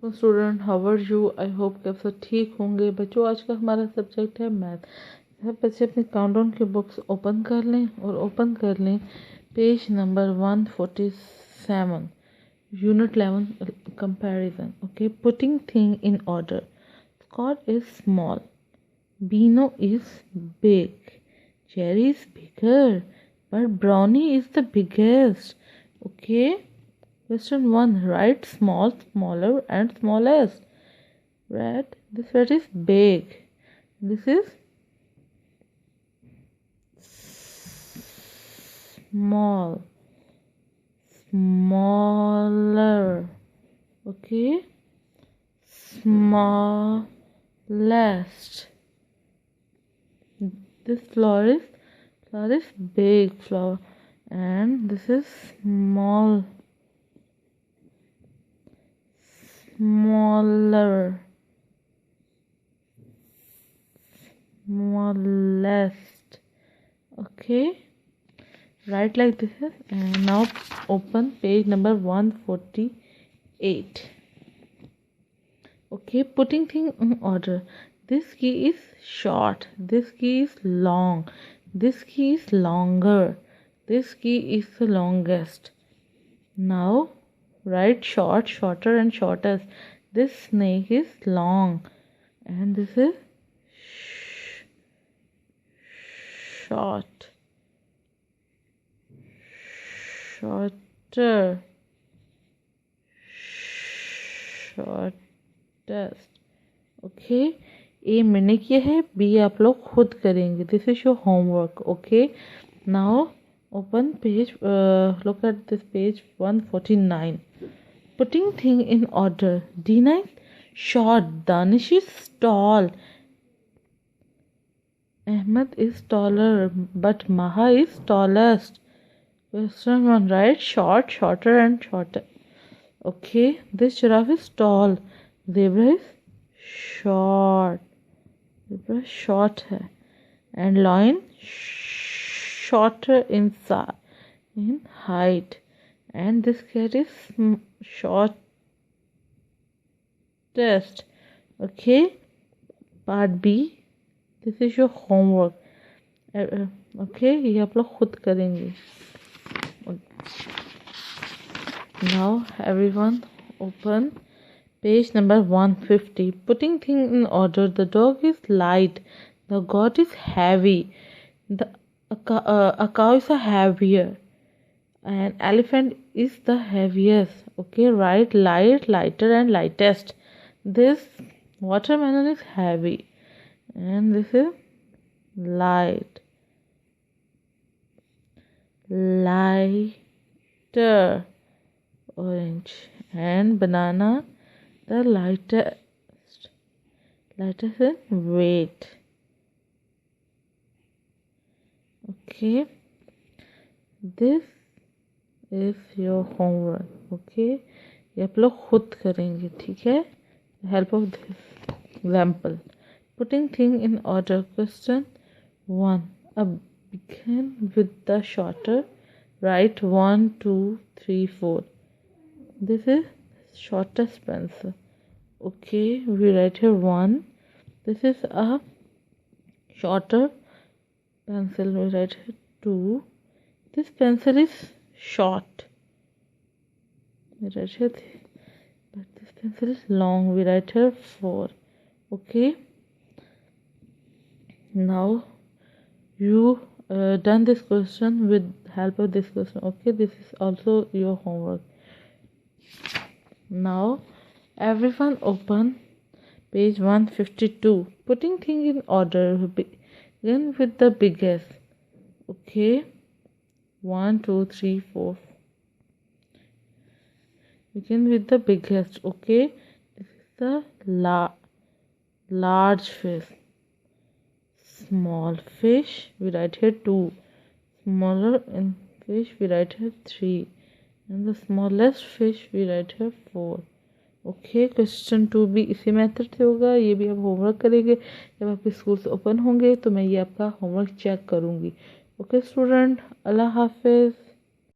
तो student how are you, I hope कि आप सब ठीक होंगे। बच्चों आज का हमारा सब्जेक्ट है मैथ। सब बच्चे अपने काउंटडाउन की बुक्स ओपन कर लें और ओपन कर लें page number 147, unit 11 comparison. Okay, putting thing in order. Scott is small, Bino is big, Cherry is bigger, but Brownie is the biggest. Okay. Question 1. Write small, smaller, and smallest. Red. This red is big. This is small. Smaller. Okay. Smallest. This flower is big flower, and this is small. Smaller. Smallest. Okay, write like this. And now open page number 148. Okay, putting thing in order. This key is short, this key is long, this key is longer, this key is the longest. Now write short, shorter, and shortest. This snake is long, and this is short. Shorter. Shortest. Okay, A मैंने किया है, B आप लोग खुद करेंगे. This is your homework. Okay, now open page, look at this page 149. Putting thing in order. D9 short, Danish is tall, Ahmed is taller, but Maha is tallest. Question 1. Write short, shorter, and shorter. Okay, this giraffe is tall, zebra is short, zebra short है, and lion shorter in height, and this cat is shortest. Okay, part B. This is your homework. Okay, ये आप लोग खुद करेंगे. Now everyone open page number 150. Putting things in order. The dog is light, the goat is heavy, a cow is heavier, and elephant is the heaviest. Okay, write light, lighter, and lightest. This watermelon is heavy, and this is light, lighter. Orange, and banana the lightest in weight. Okay, this is your homework. Okay, ये आप लोग खुद करेंगे. ठीक है, help of this example. Putting thing in order. Question 1. Begin with the shorter. Write 1, 2, 3, 4. This is shortest pencil. Okay, we write here 1. This is a shorter pencil. We write here 2. This pencil is short. We write here 3. But this pencil is long. We write here 4. Okay. Now you done this question with help of this question. Okay, this is also your homework. Now everyone open page 152. Putting things in order. Begin with the biggest. Okay, 1, 2, 3, 4. Begin with the biggest. Okay, this is the large fish. Small fish, we write here 2. Smaller in fish, we write here 3. And the smallest fish, we write here 4. Okay, question 2 भी इसी method से होगा. ये भी आप homework करेंगे. जब आपके स्कूल्स ओपन होंगे तो मैं ये आपका होमवर्क चेक करूँगी. ओके स्टूडेंट, अल्लाह हाफिज़.